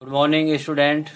Good morning student.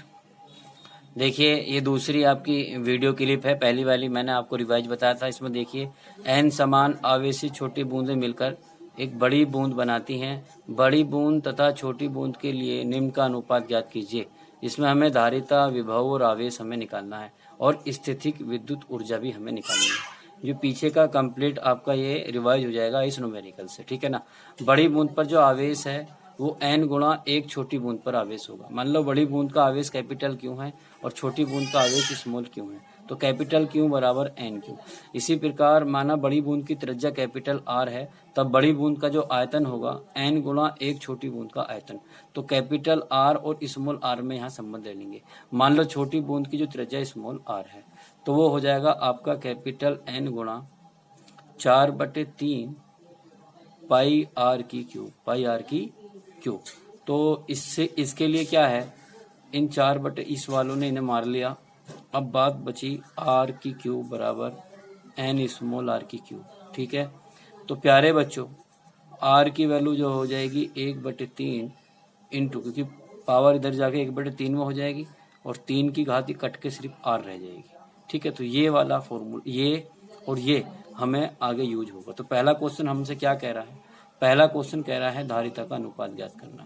देखिए ये दूसरी आपकी वीडियो क्लिप है। पहली वाली मैंने आपको रिवाइज बताया था। इसमें देखिए एन समान आवेशी छोटी बूंदें मिलकर एक बड़ी बूंद बनाती हैं। बड़ी बूंद तथा छोटी बूंद के लिए निम्न का अनुपात ज्ञात कीजिए। इसमें हमें धारिता, विभव और आवेश हमें निकालना है और स्थितिक विद्युत ऊर्जा भी हमें निकालनी है। जो पीछे का कंप्लीट आपका ये रिवाइज हो जाएगा इस न्यूमेरिकल से, ठीक है ना। बड़ी बूंद पर जो आवेश है वो n गुणा एक छोटी बूंद पर आवेश होगा। मान लो बड़ी बूंद का आवेश कैपिटल क्यू है और छोटी बूंद का आवेश स्मॉल क्यू है, तो कैपिटल क्यू बराबर एन क्यू। इसी प्रकार माना बड़ी बूंद की त्रिज्या कैपिटल आर है, तब बड़ी बूंद का जो आयतन होगा n गुणा एक छोटी बूंद का आयतन। तो कैपिटल आर और स्मॉल आर में यहाँ संबंध ले लेंगे। मान लो छोटी बूंद की जो त्रिज्या स्मॉल आर है, तो वो हो जाएगा आपका कैपिटल एन गुणा 4/3 पाई आर की क्यूब। तो इससे इसके लिए क्या है, इन 4 इस वालों ने इन्हें मार लिया। अब बात बची आर की क्यूब बराबर एन स्मॉल आर की क्यूब, ठीक है। तो प्यारे बच्चों आर की वैल्यू जो हो जाएगी 1/3 इंटू, क्योंकि पावर इधर जाके 1/3 में हो जाएगी और 3 की घात ही कट के सिर्फ आर रह जाएगी, ठीक है। तो ये वाला फॉर्मूला ये और ये हमें आगे यूज होगा। तो पहला क्वेश्चन हमसे क्या कह रहा है, पहला क्वेश्चन कह रहा है धारिता का अनुपात ज्ञात करना।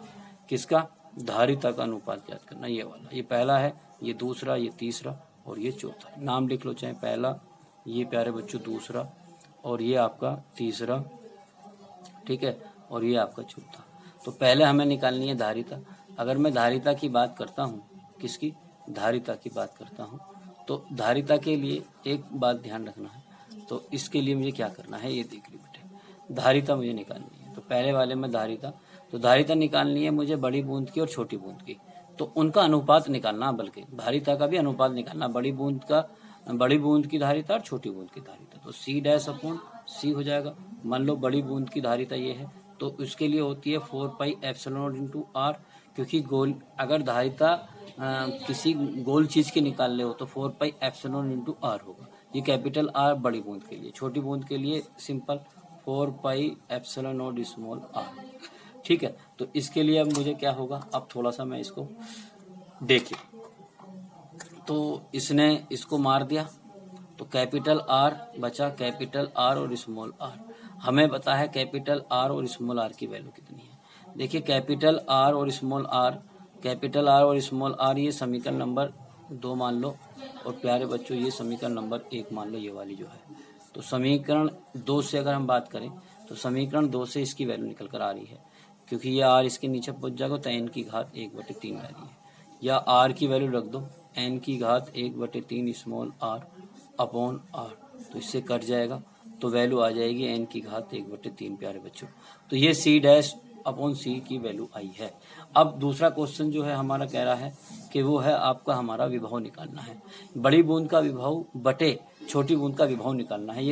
किसका? धारिता का अनुपात ज्ञात करना। ये वाला, ये पहला है, ये दूसरा, ये तीसरा और ये चौथा। नाम लिख लो, चाहे पहला, ये प्यारे बच्चों दूसरा और ये आपका तीसरा, ठीक है, और ये आपका चौथा। तो पहले हमें निकालनी है धारिता। अगर मैं धारिता की बात करता हूँ, किसकी? धारिता की बात करता हूँ, तो धारिता के लिए एक बात ध्यान रखना है। तो इसके लिए मुझे क्या करना है, ये देख ली बेटे, धारिता मुझे निकालनी है। तो पहले वाले में धारिता, तो धारिता निकालनी है मुझे बड़ी बूंद की और छोटी बूंद की। तो उनका अनुपात निकालना, बल्कि धारिता का भी अनुपात निकालना, बड़ी बूंद की धारिता और छोटी बूंद की धारिता। तो सी डैश अपॉन सी हो जाएगा। मान लो बड़ी बूंद की धारिता ये है, तो उसके लिए होती है 4 pi epsilon naught into r, क्योंकि गोल अगर धारिता किसी गोल चीज की निकाल ले हो तो 4 pi epsilon naught into r होगा। ये कैपिटल आर बड़ी बूंद के लिए, छोटी बूंद के लिए simple 4 pi epsilon naught small r, ठीक है। तो इसके लिए अब मुझे क्या होगा, अब थोड़ा सा मैं इसको देखिए, तो इसने इसको मार दिया, तो कैपिटल आर बचा, कैपिटल आर और स्मॉल आर। हमें पता है कैपिटल आर और स्मॉल आर की वैल्यू कितनी है। देखिए कैपिटल आर और स्मॉल आर, कैपिटल आर और स्मॉल आर ये समीकरण नंबर 2 मान लो, और प्यारे बच्चों ये समीकरण नंबर 1 मान लो, ये वाली जो है। तो समीकरण 2 से अगर हम बात करें तो समीकरण 2 से इसकी वैल्यू निकल कर आ रही है, क्योंकि ये आर इसके नीचे पहुंच जाएगा तो एन की घात 1/3 आ रही है। या आर की वैल्यू रख दो, एन की घात 1/3 स्मॉल आर अपॉन आर, तो इससे कट जाएगा, तो वैल्यू आ जाएगी एन की घात 1/3 प्यारे बच्चों। तो ये सी डैश अपॉन सी की वैल्यू आई है। अब दूसरा क्वेश्चन जो है हमारा कह रहा है कि वो है आपका हमारा विभव निकालना है। बड़ी बूंद का विभव बटे छोटी बूंद का विभव निकालना है।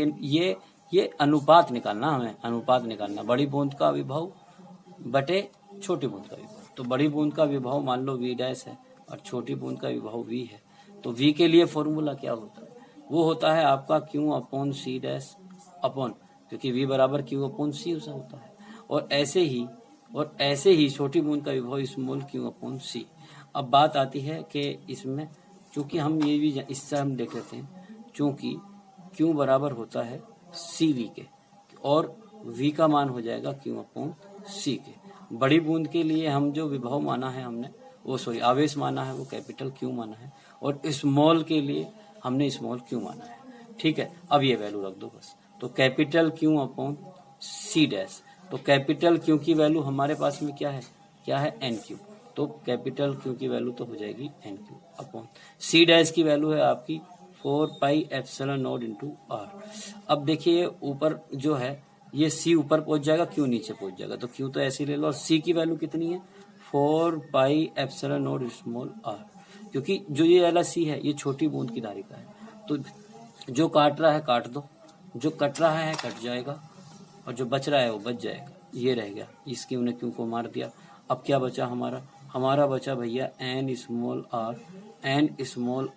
ये अनुपात निकालना, हमें अनुपात निकालना, बड़ी बूंद का विभव बटे छोटी बूंद का विभव। तो बड़ी बूंद का विभव मान लो वी डैश है और छोटी बूंद का विभव वी है। तो वी के लिए फॉर्मूला क्या होता है, वो होता है आपका Q upon C dash upon, क्योंकि वी बराबर क्यू अपॉन सी होता है। और ऐसे ही छोटी बूंद का विभव स्मॉल क्यू अपॉन सी। अब बात आती है कि इसमें चूंकि हम ये भी इससे हम देख लेते हैं, चूंकि क्यू बराबर होता है सी वी के और वी का मान हो जाएगा क्यू अपॉन सी के। बड़ी बूंद के लिए हम जो विभव माना है हमने, वो सॉरी आवेश माना है, वो कैपिटल क्यू माना है, और स्मॉल के लिए हमने स्मॉल क्यू माना है, ठीक है। अब ये वैल्यू रख दो बस। तो capital Q upon C dash, तो कैपिटल क्यू की वैल्यू हमारे पास में क्या है एन क्यू। तो कैपिटल क्यू की वैल्यू तो हो जाएगी N Q upon C dash की वैल्यू है आपकी 4 pi epsilon naught into R. अब देखिए ऊपर जो है ये सी ऊपर पहुंच जाएगा, क्यू नीचे पहुंच जाएगा, तो क्यू तो ऐसे ही ले लो। और सी की वैल्यू कितनी है 4 pi epsilon naught small R, क्योंकि जो ये वाला सी है ये छोटी बूंद की धारिता है। तो जो काट रहा है काट दो, जो कट रहा है कट जाएगा, और जो बच रहा है वो बच जाएगा। ये रह गया, इस क्यू ने क्यू को मार दिया। अब क्या बचा हमारा बचा भैया N small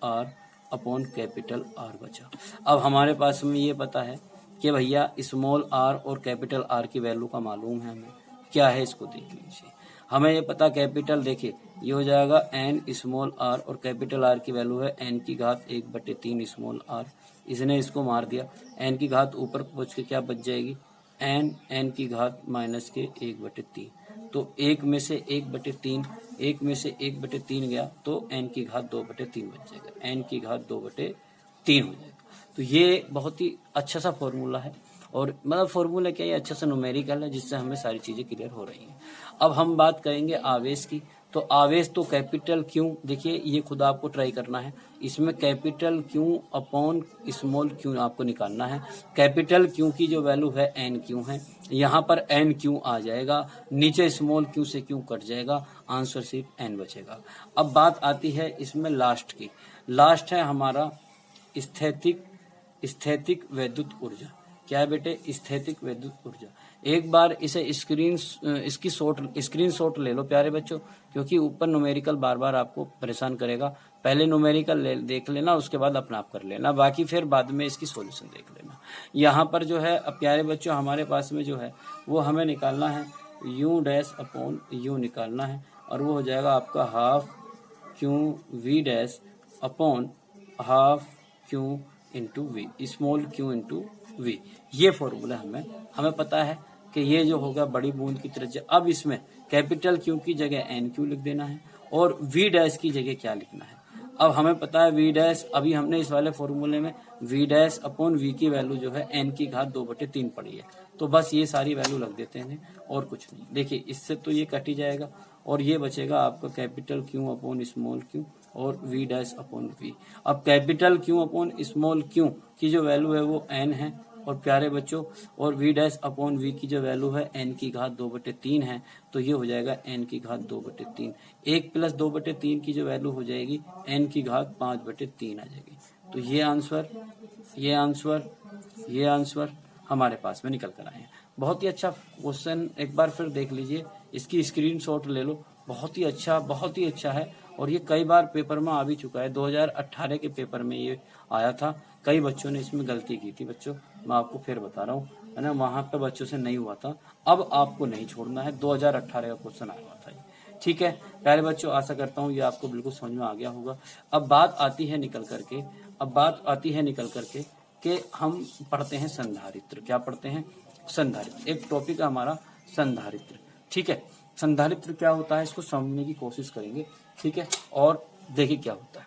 R upon capital R बचा। अब हमारे पास में ये पता है कि भैया स्मॉल आर और कैपिटल आर की वैल्यू का मालूम है हमें, क्या है इसको देख लीजिए। हमें ये पता कैपिटल, देखिए ये हो जाएगा n स्मॉल r और कैपिटल R की वैल्यू है n की घात 1/3 स्मॉल r। इसने इसको मार दिया, n की घात ऊपर पहुंच के क्या बच जाएगी, n की घात माइनस के 1/3। तो 1 में से 1/3, 1 में से 1/3 गया तो n की घात 2/3 बच जाएगा, n की घात 2/3 हो जाएगा। तो ये बहुत ही अच्छा सा फॉर्मूला है, और मतलब फॉर्मूला क्या, ये अच्छा सा न्यूमेरिकल है जिससे हमें सारी चीज़ें क्लियर हो रही हैं। अब हम बात करेंगे आवेश की। तो आवेश तो कैपिटल क्यू, देखिए ये खुद आपको ट्राई करना है, इसमें capital Q upon small Q आपको निकालना है। कैपिटल क्यू की जो वैल्यू है एन क्यू है, यहाँ पर एन क्यू आ जाएगा, नीचे स्मॉल क्यू से क्यू कट जाएगा, आंसर सिर्फ एन बचेगा। अब बात आती है इसमें लास्ट की। लास्ट है हमारा स्थैतिक वैद्युत ऊर्जा। क्या है बेटे, स्थैतिक वैद्युत ऊर्जा। एक बार इसे स्क्रीनशॉट ले लो प्यारे बच्चों, क्योंकि ऊपर न्यूमेरिकल बार बार आपको परेशान करेगा। पहले न्यूमेरिकल देख लेना, उसके बाद अपना आप कर लेना, बाकी फिर बाद में इसकी सॉल्यूशन देख लेना। यहाँ पर जो है प्यारे बच्चों हमारे पास में जो है वो हमें निकालना है u डैश अपॉन u निकालना है, और वो हो जाएगा आपका half Q v dash upon half Q into V, small Q into V. ये फॉर्मूला हमें पता है कि ये जो होगा बड़ी बूंद की त्रिज्या। अब इसमें कैपिटल क्यू की जगह एन क्यू लिख देना है, और वी डैश की जगह क्या लिखना है। अब हमें पता है वी डैश, अभी हमने इस वाले फॉर्मूले में वी डैश अपॉन वी की वैल्यू जो है एन की घात 2/3 पड़ी है, तो बस ये सारी वैल्यू लग देते हैं और कुछ नहीं। देखिए इससे तो ये कट ही जाएगा, और ये बचेगा आपका capital Q upon small Q और वी डैश अपॉन वी। अब capital Q upon small Q की जो वैल्यू है वो एन है और प्यारे बच्चों, और वी डैश अपॉन वी की जो वैल्यू है एन की घात 2/3 है, तो ये हो जाएगा एन की घात 2/3। 1 प्लस 2/3 की जो वैल्यू हो जाएगी एन की घात 5/3 आ जाएगी। तो ये आंसर हमारे पास में निकल कर आए हैं। बहुत ही अच्छा क्वेश्चन, एक बार फिर देख लीजिए, इसकी स्क्रीनशॉट ले लो। बहुत ही अच्छा है, और ये कई बार पेपर में आ भी चुका है। 2018 के पेपर में ये आया था, कई बच्चों ने इसमें गलती की थी बच्चों, मैं आपको फिर बता रहा हूँ, है ना, वहाँ पे बच्चों से नहीं हुआ था। अब आपको नहीं छोड़ना है, 2018 का क्वेश्चन आया हुआ था ये, ठीक है प्यारे बच्चों। आशा करता हूँ ये आपको बिल्कुल समझ में आ गया होगा। अब बात आती है निकल करके कि हम पढ़ते हैं संधारित्र। क्या पढ़ते हैं, संधारित्र। एक टॉपिक है हमारा संधारित्र, ठीक है। संधारित्र क्या होता है इसको समझने की कोशिश करेंगे, ठीक है, और देखिए क्या होता है।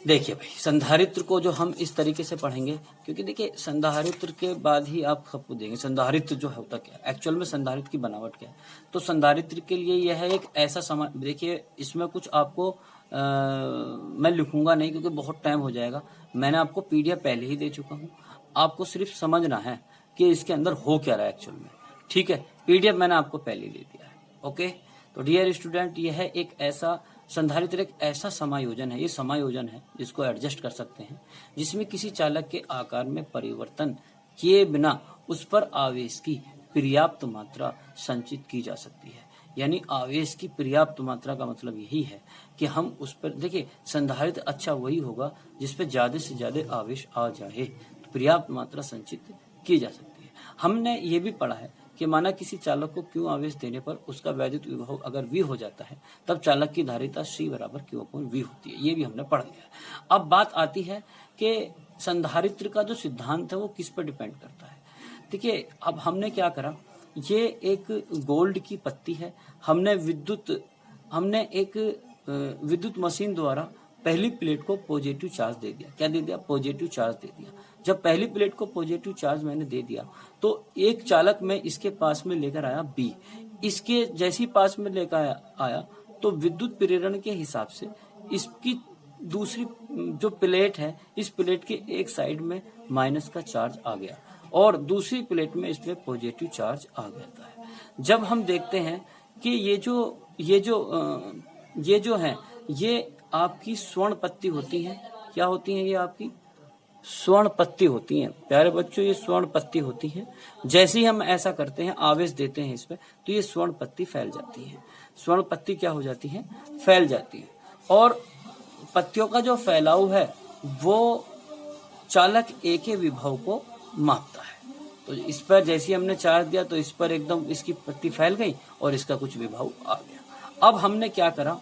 देखिए भाई, संधारित्र को जो हम इस तरीके से पढ़ेंगे, क्योंकि देखिए संधारित्र के बाद ही आप सबको देंगे संधारित्र जो होता क्या है, एक्चुअल में संधारित्र की बनावट क्या है। तो संधारित्र के लिए यह है एक ऐसा समय, देखिए इसमें कुछ आपको मैं लिखूंगा नहीं क्योंकि बहुत टाइम हो जाएगा। मैंने आपको पीडीएफ पहले ही दे चुका हूँ, आपको सिर्फ समझना है कि इसके अंदर हो क्या रहा है एक्चुअल में, ठीक है। पीडीएफ मैंने आपको पहले ही दे दिया है, ओके। तो डियर स्टूडेंट, यह है एक ऐसा संधारित्र, एक ऐसा समायोजन है, ये समायोजन है जिसको एडजस्ट कर सकते हैं, जिसमें किसी चालक के आकार में परिवर्तन किए बिना उस पर आवेश की पर्याप्त मात्रा संचित की जा सकती है। यानी आवेश की पर्याप्त मात्रा का मतलब यही है कि हम उस पर, देखिए संधारित्र अच्छा वही होगा जिस पर ज्यादा से ज्यादा आवेश आ जाए, तो पर्याप्त मात्रा संचित की जा सकती है। हमने ये भी पढ़ा है कि माना किसी चालक को क्यू आवेश देने पर उसका वैद्युत विभव अगर V हो जाता है, तब चालक की धारिता C बराबर Q अपॉन V होती है। ये भी हमने पढ़ लिया है। अब बात आती है कि संधारित्र का जो सिद्धांत है वो किस पर डिपेंड करता है। देखिए अब हमने क्या करा, ये एक गोल्ड की पत्ती है, हमने एक विद्युत मशीन द्वारा पहली प्लेट को पॉजिटिव चार्ज दे दिया। क्या दे दिया, पॉजिटिव चार्ज दे दिया। जब पहली प्लेट को पॉजिटिव चार्ज मैंने दे दिया तो एक चालक मैं इसके पास में लेकर आया B, इसके जैसी पास में लेकर आया तो विद्युत प्रेरण के हिसाब से इसकी दूसरी जो प्लेट है, इस प्लेट के एक साइड में माइनस का चार्ज आ गया और दूसरी प्लेट में इसमें पॉजिटिव चार्ज आ जाता है। जब हम देखते हैं कि ये जो है ये आपकी स्वर्ण पत्ती होती है। क्या होती है, ये आपकी स्वर्ण पत्ती होती हैं प्यारे बच्चों, ये स्वर्ण पत्ती होती है। जैसे ही हम ऐसा करते हैं, आवेश देते हैं इस पे, तो ये स्वर्ण पत्ती फैल जाती है। स्वर्ण पत्ती क्या हो जाती है, फैल जाती है। और पत्तियों का जो फैलाव है वो चालक A के विभव को मापता है। तो इस पर जैसे ही हमने चार्ज दिया तो इस पर एकदम इसकी पत्ती फैल गई और इसका कुछ विभव आ गया। अब हमने क्या करा,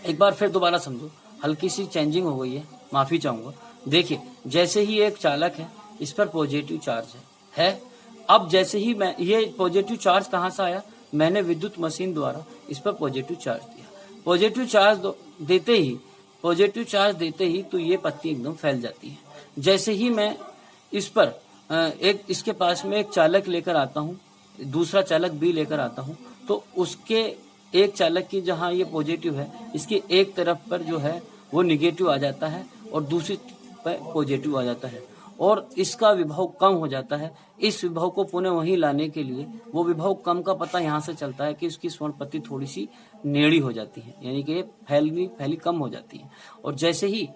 एक बार फिर दोबारा समझो, हल्की सी चेंजिंग हो गई है, माफी चाहूंगा। देखिए जैसे ही एक चालक है, इस पर पॉजिटिव चार्ज है। अब जैसे ही मैं ये पॉजिटिव चार्ज कहाँ से आया, मैंने विद्युत मशीन द्वारा इस पर पॉजिटिव चार्ज दिया। पॉजिटिव चार्ज देते ही तो ये पत्ती एकदम फैल जाती है। जैसे ही मैं इस पर एक इसके पास में एक चालक लेकर आता हूँ, दूसरा चालक भी लेकर आता हूँ, तो उसके एक चालक की जहाँ ये पॉजिटिव है, इसकी एक तरफ पर जो है वो निगेटिव आ जाता है और दूसरी पर पॉजिटिव आ जाता है और इसका विभव कम हो जाता है। इस विभव को पुनः वहीं लाने के लिए वो विभव कम का पता यहाँ से चलता है कि उसकी स्वर्ण पत्ती थोड़ी सी नेड़ी हो जाती है, यानी कि फैली कम हो जाती है। और जैसे ही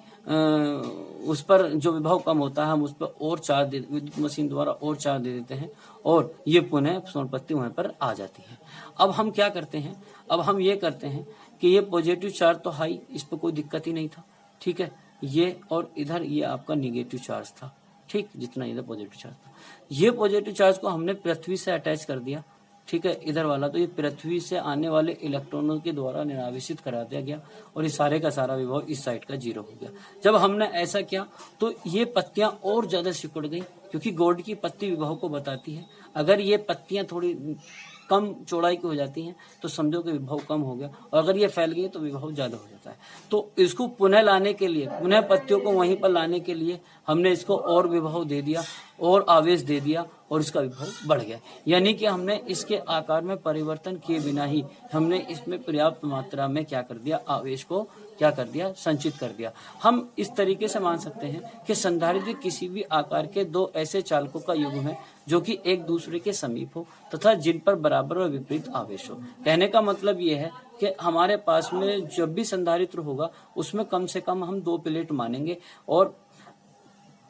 उस पर जो विभव कम होता है, हम उस पर और चार्ज विद्युत मशीन द्वारा और चार्ज दे देते हैं और ये पुनः स्वर्ण पत्ती वहां पर आ जाती है। अब हम क्या करते हैं, अब हम ये करते हैं कि ये पॉजिटिव चार्ज तो हाई, इस पर कोई दिक्कत ही नहीं था, ठीक है। ये और इधर ये आपका निगेटिव चार्ज था, ठीक, जितना इधर पॉजिटिव चार्ज था। ये पॉजिटिव चार्ज को हमने पृथ्वी से अटैच कर दिया, ठीक है, इधर वाला। तो ये पृथ्वी से आने वाले इलेक्ट्रॉनों के द्वारा निरावेशित करा दिया गया और ये सारे का सारा विभव इस साइड का 0 हो गया। जब हमने ऐसा किया तो ये पत्तियां और ज्यादा सिकुड़ गई, क्योंकि गोल्ड की पत्ती विभव को बताती है। अगर ये पत्तियां थोड़ी कम चौड़ाई की हो जाती हैं तो समझो कि विभव कम हो गया, और अगर ये फैल गई तो विभव ज्यादा हो जाता है। तो इसको पुनः लाने के लिए, पुनः पत्तियों को वहीं पर लाने के लिए हमने इसको और विभव दे दिया और आवेश दे दिया और इसका विभव बढ़ गया। यानी कि हमने इसके आकार में परिवर्तन किए बिना ही हमने इसमें पर्याप्त मात्रा में क्या कर दिया, आवेश को क्या कर दिया, संचित कर दिया। हम इस तरीके से मान सकते हैं कि संधारित्र किसी भी आकार के दो ऐसे चालकों का युग्म है जो कि एक दूसरे के समीप हो तथा जिन पर बराबर और विपरीत आवेश हो। कहने का मतलब ये है कि हमारे पास में जब भी संधारित्र होगा उसमें कम से कम हम 2 प्लेट मानेंगे, और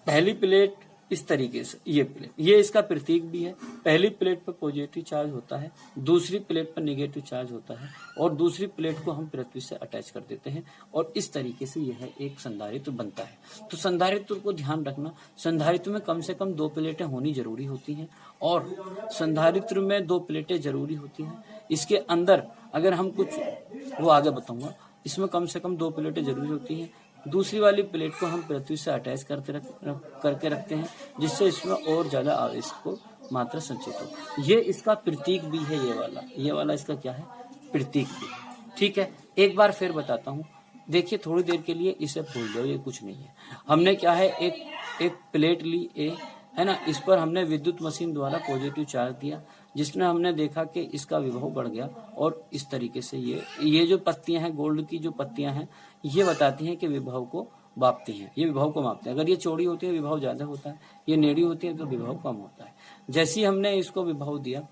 पहली प्लेट इस तरीके से, ये प्लेट, ये इसका प्रतीक भी है। पहली प्लेट पर पॉजिटिव चार्ज होता है, दूसरी प्लेट पर नेगेटिव चार्ज होता है और दूसरी प्लेट को हम पृथ्वी से अटैच कर देते हैं और इस तरीके से यह एक संधारित्र बनता है। तो संधारित्र को ध्यान रखना, संधारित्र में कम से कम 2 प्लेटें होनी जरूरी होती हैं और संधारित्र में 2 प्लेटें जरूरी होती हैं। इसके अंदर अगर हम कुछ, वो आगे बताऊंगा, इसमें कम से कम 2 प्लेटें जरूरी होती हैं। दूसरी वाली प्लेट को हम पृथ्वी से अटैच करके रखते हैं, जिससे इसमें और ज्यादा आवेश को मात्रा संचित हो। ये इसका प्रतीक भी है, ये वाला इसका क्या है, प्रतीक भी है, ठीक है। एक बार फिर बताता हूँ, देखिए थोड़ी देर के लिए इसे भूल जाओ, ये कुछ नहीं है। हमने क्या है, एक प्लेट ली ए, है ना, इस पर हमने विद्युत मशीन द्वारा पॉजिटिव चार्ज दिया, जिसमें हमने देखा कि इसका विभव बढ़ गया और इस तरीके से ये जो पत्तियां हैं, गोल्ड की जो पत्तियां हैं, ये बताती हैं कि विभव को मापती हैं, ये विभव को मापते हैं। अगर ये चौड़ी होती है विभव ज्यादा होता है, ये नेड़ी होती है तो विभव कम होता है। जैसे ही हमने इसको विभव दिया,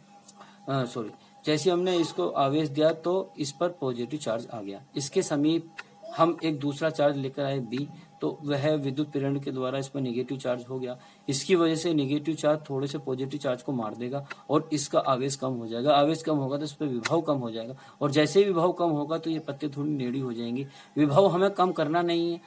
जैसे हमने इसको आवेश दिया तो इस पर पॉजिटिव चार्ज आ गया। इसके समीप हम एक दूसरा चार्ज लेकर आए बी, तो वह विद्युत प्रेरण के द्वारा इस पर निगेटिव चार्ज हो गया। इसकी वजह से निगेटिव चार्ज थोड़े से पॉजिटिव चार्ज को मार देगा और इसका आवेश कम हो जाएगा। आवेश कम होगा तो इस पर विभव कम हो जाएगा और जैसे ही विभव कम होगा तो ये पत्ते थोड़ी नेड़ी हो जाएंगी। विभव हमें कम करना नहीं है,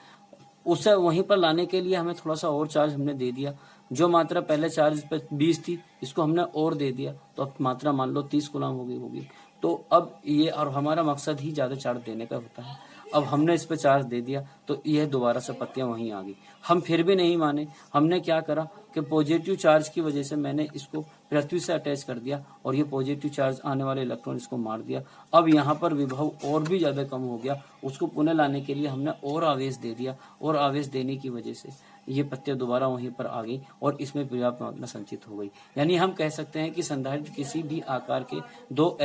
उसे वहीं पर लाने के लिए हमें थोड़ा सा और चार्ज हमने दे दिया। जो मात्रा पहले चार्ज पर 20 थी, इसको हमने और दे दिया तो अब मात्रा मान लो 30 कूलम होगी। तो अब ये, और हमारा मकसद ही ज्यादा चार्ज देने का होता है, अब हमने इस पर चार्ज दे दिया तो यह दोबारा से पत्तियां वहीं आ गई। हम फिर भी नहीं माने, हमने क्या करा कि पॉजिटिव चार्ज की वजह से मैंने इसको पृथ्वी से अटैच कर दिया और ये पॉजिटिव चार्ज आने वाले इलेक्ट्रॉन इसको मार दिया। अब यहाँ पर विभव और भी ज्यादा कम हो गया, उसको पुनः लाने के लिए हमने और आवेश दे दिया और आवेश देने की वजह से ये पत्तियां दोबारा वहीं पर आ गई और इसमें पर्याप्त मात्रा संचित हो गई। यानी हम कह सकते हैं कि संधारित्र किसी भी आकार के दो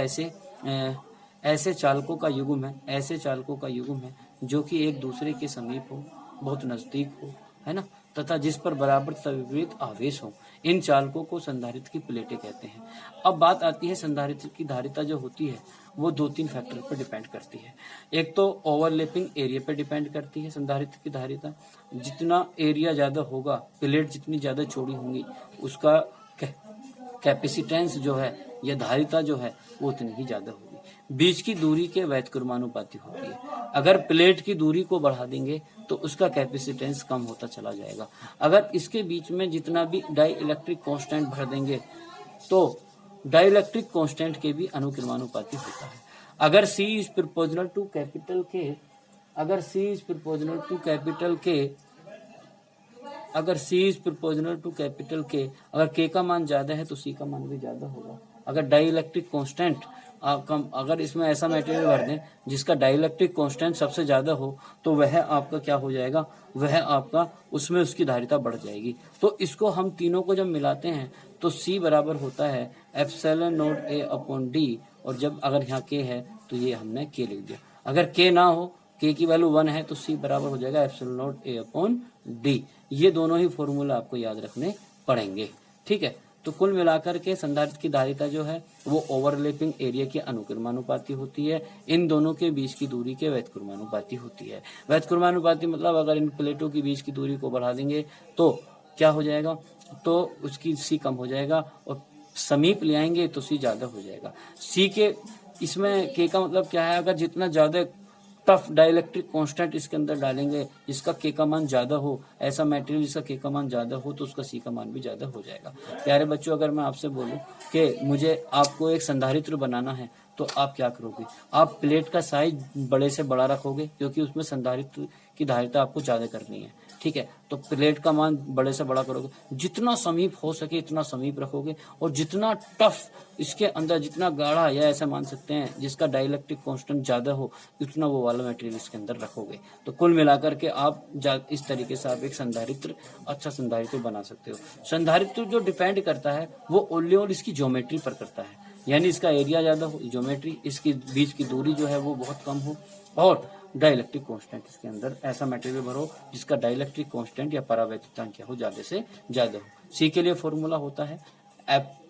ऐसे चालकों का युग्म है, ऐसे चालकों का युग्म है जो कि एक दूसरे के समीप हो, बहुत नजदीक हो, है ना, तथा जिस पर बराबर तथा विपरीत आवेश हो। इन चालकों को संधारित्र की प्लेटें कहते हैं। अब बात आती है संधारित्र की धारिता जो होती है वो 2-3 फैक्टर पर डिपेंड करती है। एक तो ओवरलैपिंग एरिया पर डिपेंड करती है संधारित्र की धारिता। जितना एरिया ज्यादा होगा, प्लेट जितनी ज्यादा चौड़ी होंगी, उसका कैपेसिटेंस जो है या धारिता जो है वो उतनी ही ज्यादा होगी। बीच की दूरी के व्युत्क्रमानुपाती होती है। अगर प्लेट की दूरी को बढ़ा देंगे तो उसका कैपेसिटेंस कम होता चला जाएगा। अगर इसके बीच में जितना भी डाई इलेक्ट्रिक कांस्टेंट भर देंगे तो डाई इलेक्ट्रिक कांस्टेंट के भी अनुक्रमानुपाती होता है। अगर C is proportional to capital K अगर C is proportional to capital K अगर K का मान ज्यादा है तो C का मान भी ज्यादा होगा। अगर डाई इलेक्ट्रिक कांस्टेंट अगर इसमें ऐसा मटेरियल भर दें जिसका डाई इलेक्ट्रिक कांस्टेंट सबसे ज्यादा हो तो वह आपका क्या हो जाएगा, वह आपका उसमें उसकी धारिता बढ़ जाएगी। तो इसको हम तीनों को जब मिलाते हैं तो C बराबर होता है epsilon not A upon D, और जब अगर यहाँ K है तो ये हमने K लिख दिया। अगर K ना हो, K की वैल्यू 1 है तो C बराबर हो जाएगा epsilon not A upon D। ये दोनों ही फॉर्मूला आपको याद रखने पड़ेंगे, ठीक है। तो कुल मिलाकर के संधारित्र की धारिता जो है वो ओवरलैपिंग एरिया के अनुक्रमानुपाती होती है। इन दोनों के बीच की दूरी के व्युत्क्रमानुपाती होती है। व्युत्क्रमानुपाती मतलब अगर इन प्लेटों की बीच की दूरी को बढ़ा देंगे तो क्या हो जाएगा, तो उसकी C कम हो जाएगा, और समीप ले आएंगे तो C ज्यादा हो जाएगा। C के इसमें K का मतलब क्या है, अगर जितना ज्यादा टफ डाइलेक्ट्रिक कांस्टेंट इसके अंदर डालेंगे जिसका K का मान ज्यादा हो, ऐसा मटेरियल जिसका K का मान ज्यादा हो, तो उसका C का मान भी ज्यादा हो जाएगा। प्यारे बच्चों, अगर मैं आपसे बोलूं कि मुझे आपको एक संधारित्र बनाना है तो आप क्या करोगे, आप प्लेट का साइज बड़े से बड़ा रखोगे क्योंकि उसमें संधारित्र की धारिता आपको ज्यादा करनी है, ठीक है। तो प्लेट का मान बड़े से बड़ा करोगे, जितना समीप हो सके इतना समीप रखोगे, और जितना टफ इसके अंदर, जितना गाढ़ा, या ऐसा मान सकते हैं जिसका डाइलेक्ट्रिक कांस्टेंट ज्यादा हो, उतना वो वाला मटेरियल इसके अंदर रखोगे। तो कुल मिलाकर के आप इस तरीके से आप एक संधारित्र, अच्छा संधारित्र बना सकते हो। संधारित्र जो डिपेंड करता है वो ओनली और इसकी ज्योमेट्री पर करता है, यानी इसका एरिया ज्यादा हो, ज्योमेट्री, इसकी बीच की दूरी जो है वो बहुत कम हो, और डाइलेक्ट्रिक कांस्टेंट इसके अंदर ऐसा मटेरियल भरो जिसका डाइलेक्ट्रिक कांस्टेंट या परावैद्युतांक क्या हो, ज्यादा से ज्यादा हो। सी के लिए फॉर्मूला होता है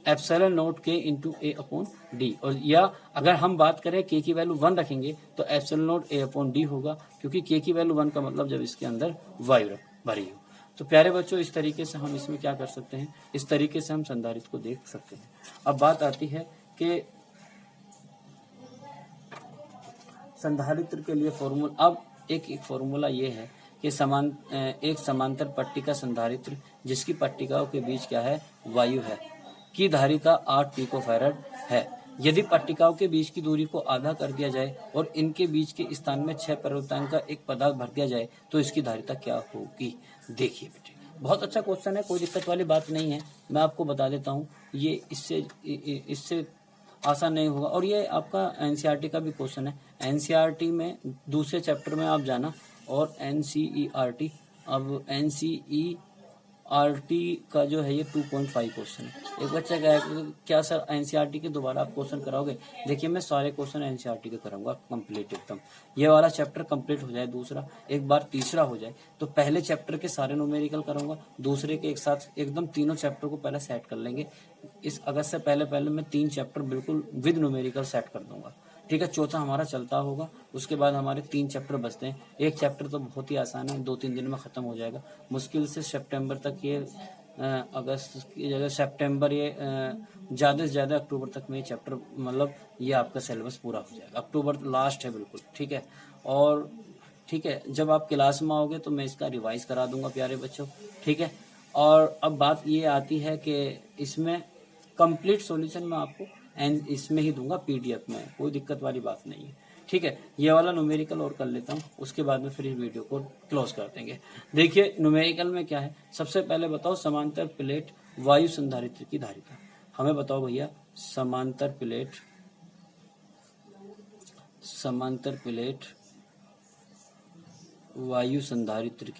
epsilon not K into A upon D, और या अगर हम बात करें K की वैल्यू 1 रखेंगे तो epsilon not A upon D होगा, क्योंकि K की वैल्यू 1 का मतलब जब इसके अंदर वायु भरी हो। तो प्यारे बच्चों, इस तरीके से हम इसमें क्या कर सकते हैं, इस तरीके से हम संधारित्र को देख सकते हैं। अब बात आती है कि संधारित्र के लिए फॉर्मूला, अब एक फॉर्मूला ये है कि एक समांतर पट्टिका संधारित्र जिसकी पट्टिकाओं के बीच क्या है, वायु है, की धारिता 8 पिकोफैराड है। यदि पट्टिकाओं के बीच की दूरी को आधा कर दिया जाए और इनके बीच के स्थान में 6 परिवर्तनांक का एक पदार्थ भर दिया जाए तो इसकी धारिता क्या होगी। देखिए बेटे, बहुत अच्छा क्वेश्चन है, कोई दिक्कत वाली बात नहीं है। मैं आपको बता देता हूँ, ये इससे आसान नहीं होगा, और ये आपका एनसीईआरटी का भी क्वेश्चन है। एनसीईआरटी में दूसरे चैप्टर में आप जाना, और एनसीईआरटी, अब एनसीईआरटी का जो है ये 2.5 क्वेश्चन है। एक बच्चा कहेगा क्या सर एनसीईआरटी के दोबारा आप क्वेश्चन कराओगे। देखिए, मैं सारे क्वेश्चन एनसीईआरटी के कराऊंगा कंप्लीट एकदम। ये वाला चैप्टर कंप्लीट हो जाए, दूसरा एक बार तीसरा हो जाए, तो पहले चैप्टर के सारे न्यूमेरिकल करूंगा, दूसरे के एक साथ एकदम तीनों चैप्टर को पहले सेट कर लेंगे। इस अगस्त से पहले मैं 3 चैप्टर बिल्कुल विद न्यूमेरिकल सेट कर दूंगा, ठीक है। चौथा हमारा चलता होगा, उसके बाद हमारे 3 चैप्टर बचते हैं। एक चैप्टर तो बहुत ही आसान है, 2-3 दिन में खत्म हो जाएगा। मुश्किल से सितंबर तक, ये अगस्त की जगह सितंबर, ये ज्यादा से ज्यादा अक्टूबर तक में ये चैप्टर, मतलब ये आपका सिलेबस पूरा हो जाएगा। अक्टूबर लास्ट है बिल्कुल, ठीक है। और ठीक है, जब आप क्लास में आओगे तो मैं इसका रिवाइज करा दूंगा प्यारे बच्चों, ठीक है। और अब बात ये आती है कि इसमें कंप्लीट सॉल्यूशन मैं आपको इसमें ही दूंगा, पीडीएफ में, कोई दिक्कत वाली बात नहीं है, ठीक है। ये वाला न्यूमेरिकल और कर लेता हूँ, उसके बाद में फिर इस वीडियो को क्लोज कर देंगे। देखिए न्यूमेरिकल में क्या है, सबसे पहले बताओ समांतर प्लेट वायु संधारित्र की धारिता। हमें बताओ भैया, समांतर प्लेट वायु संधारित्र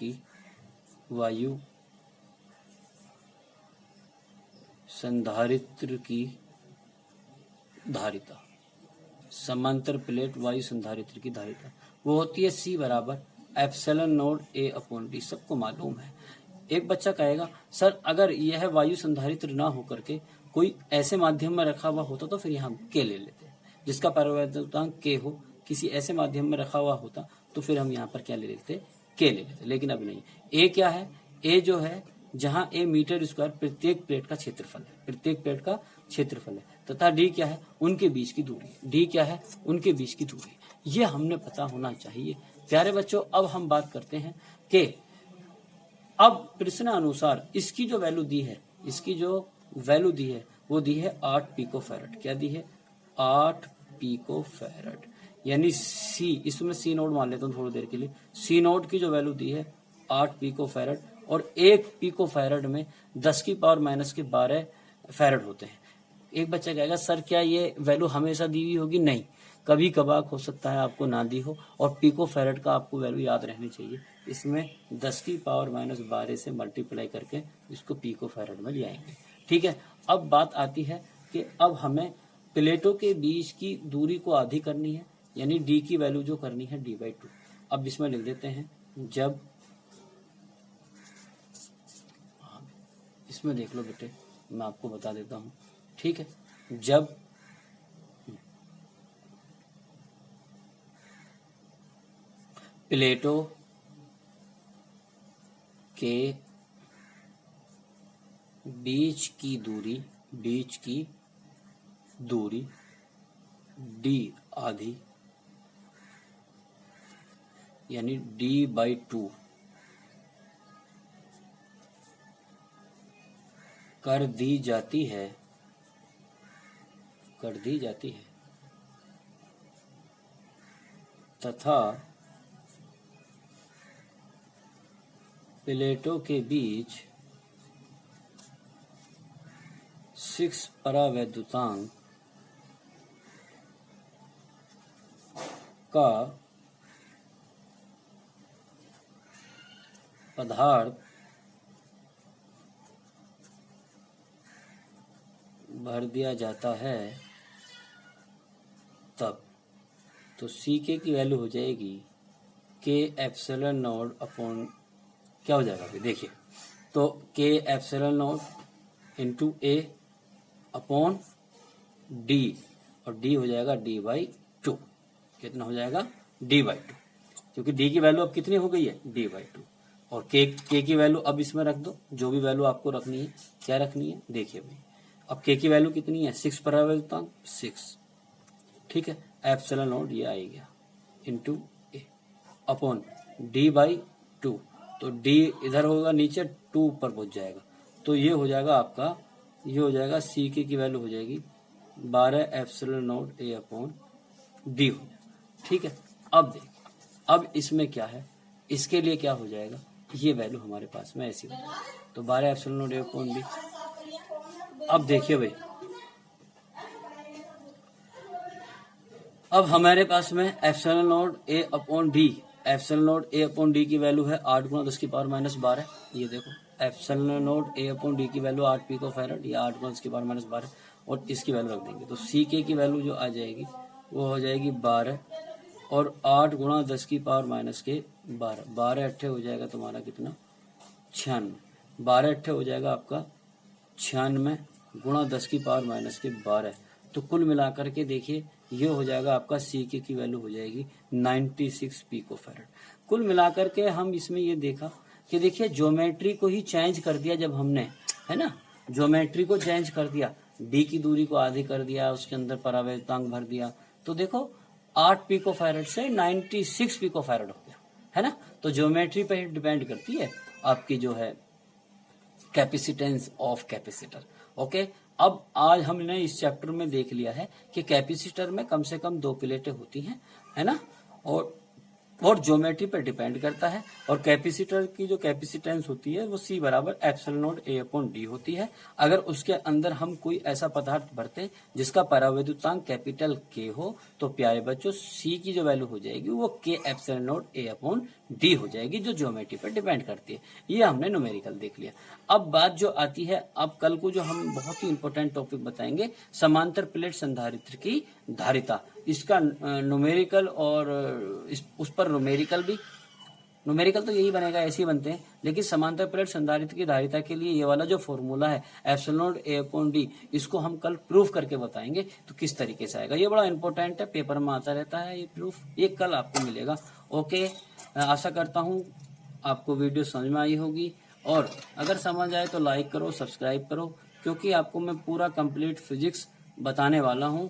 की धारिता। समांतर प्लेट वायु संधारित्र की धारिता वो होती है C बराबर epsilon not A upon D, सबको मालूम है। एक बच्चा कहेगा सर अगर यह वायु संधारित्र ना होकर के कोई ऐसे माध्यम में रखा हुआ होता तो फिर यहाँ K ले लेते, जिसका परावैद्युतांक K हो, किसी ऐसे माध्यम में रखा हुआ होता तो फिर हम यहाँ पर क्या ले लेते, K ले लेते, लेकिन अब नहीं। A क्या है, A जो है, जहाँ A मीटर स्क्वायर प्रत्येक प्लेट का क्षेत्रफल है, प्रत्येक प्लेट का क्षेत्रफल है, तथा डी क्या है, उनके बीच की दूरी। डी क्या है, उनके बीच की दूरी। ये हमने पता होना चाहिए। प्यारे बच्चों, अब हम बात करते हैं कि अब प्रश्न अनुसार इसकी जो वैल्यू दी है, इसकी जो वैल्यू दी है वो दी है 8 पिकोफैरड। क्या दी है, 8 पिकोफैरड। यानी सी, इसमें सी नोड मान लेता हूँ थोड़ी देर के लिए। सी नोड की जो वैल्यू दी है 8 पिकोफैरड, और 1 पिकोफैरड में 10 की पावर माइनस के 12 फैरड होते हैं। एक बच्चा कहेगा सर क्या ये वैल्यू हमेशा दी हुई होगी? नहीं, कभी कभार हो सकता है आपको ना दी हो, और पिकोफैरड का आपको वैल्यू याद रहनी चाहिए। इसमें 10 की पावर माइनस 12 से मल्टीप्लाई करके इसको पिकोफैरड में ले आएंगे। ठीक है, अब बात आती है कि अब हमें प्लेटों के बीच की दूरी को आधी करनी है, यानी डी की वैल्यू जो करनी है d/2। अब इसमें लिख देते हैं, जब इसमें देख लो बेटे, मैं आपको बता देता हूं। ठीक है, जब प्लेटों के बीच की दूरी d आधी, यानी d/2 कर दी जाती है तथा प्लेटों के बीच 6 परावैद्युतांक का पदार्थ भर दिया जाता है, तब तो सी के की वैल्यू हो जाएगी के एप्सिलॉन नॉट अपॉन, क्या हो जाएगा अभी देखिए, तो के एप्सिलॉन नॉट इंटू ए अपॉन डी, और डी हो जाएगा d/2। कितना हो जाएगा, d/2, क्योंकि डी की वैल्यू अब कितनी हो गई है, d/2। और के की वैल्यू अब इसमें रख दो, जो भी वैल्यू आपको रखनी है। क्या रखनी है, देखिए भाई, अब के की वैल्यू कितनी है, 6 परावैद्युतांक 6। ठीक है, एप्सिलॉन नॉट ये आ गया इंटू ए अपॉन d/2। तो d इधर होगा नीचे, 2 ऊपर पहुंच जाएगा, तो ये हो जाएगा आपका, ये हो जाएगा सी के की वैल्यू हो जाएगी 12 epsilon not a upon D हो जाएगा। ठीक है, अब देखिए, अब इसमें क्या है, इसके लिए क्या हो जाएगा, ये वैल्यू हमारे पास में ऐसी हो जाएगी, तो 12 epsilon not a upon D. अब देखिए भाई, अब हमारे पास में epsilon not a upon D, epsilon not a upon D की वैल्यू है 8 गुना 10 की पावर माइनस 12। ये देखो, epsilon not a upon D की वैल्यू 8 पिकोफैरड, या 8 गुना 10 की पावर माइनस 12, और इसकी वैल्यू रख देंगे, तो सी के की वैल्यू जो आ जाएगी वो हो जाएगी 12, और 8 गुना 10 की पावर माइनस के 12, 12 अट्ठे हो जाएगा तुम्हारा कितना, 96, 12 अट्ठे हो जाएगा आपका 96 गुणा 10 की पावर माइनस के 12। तो कुल मिलाकर के देखिए, ये हो जाएगा आपका सी के की वैल्यू हो जाएगी 96 पिकोफैरड। कुल मिलाकर के हम इसमें ये देखा कि देखिए ज्योमेट्री को ही चेंज कर दिया जब हमने, है ना, ज्योमेट्री को चेंज कर दिया, डी की दूरी को आधी कर दिया, उसके अंदर परावैद्युतांक भर दिया, तो देखो 8 पिकोफैरड से 96 पिकोफैरड हो गया, है ना। तो ज्योमेट्री पे डिपेंड करती है आपकी जो है कैपेसिटेंस ऑफ कैपेसिटर। ओके, अब आज हमने इस चैप्टर में देख लिया है कि कैपेसिटर में कम से कम 2 प्लेटें होती हैं, है ना, और ज्योमेट्री पर डिपेंड करता है, और कैपेसिटर की जो कैपेसिटेंस होती है वो सी बराबर epsilon not a upon D होती है। अगर उसके अंदर हम कोई ऐसा पदार्थ भरते जिसका परावैद्युतांक कैपिटल के हो, तो प्यारे बच्चों सी की जो वैल्यू हो जाएगी वो के epsilon not a upon D हो जाएगी, जो ज्योमेट्री पर डिपेंड करती है। ये हमने न्यूमेरिकल देख लिया। अब बात जो आती है, अब कल को जो हम बहुत ही इंपॉर्टेंट टॉपिक बताएंगे, समांतर प्लेट संधारित्र की धारिता, इसका न्यूमेरिकल, और उस पर न्यूमेरिकल भी, न्यूमेरिकल तो यही बनेगा, ऐसे ही बनते हैं, लेकिन समांतर प्लेट संधारित्र की धारिता के लिए ये वाला जो फॉर्मूला है epsilon not a upon D, इसको हम कल प्रूफ करके बताएंगे, तो किस तरीके से आएगा। ये बड़ा इंपॉर्टेंट है, पेपर में आता रहता है ये प्रूफ, ये कल आपको मिलेगा। ओके, आशा करता हूँ आपको वीडियो समझ में आई होगी, और अगर समझ आए तो लाइक करो, सब्सक्राइब करो, क्योंकि आपको मैं पूरा कंप्लीट फिजिक्स बताने वाला हूँ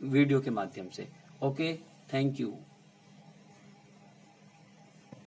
वीडियो के माध्यम से। Okay, thank you.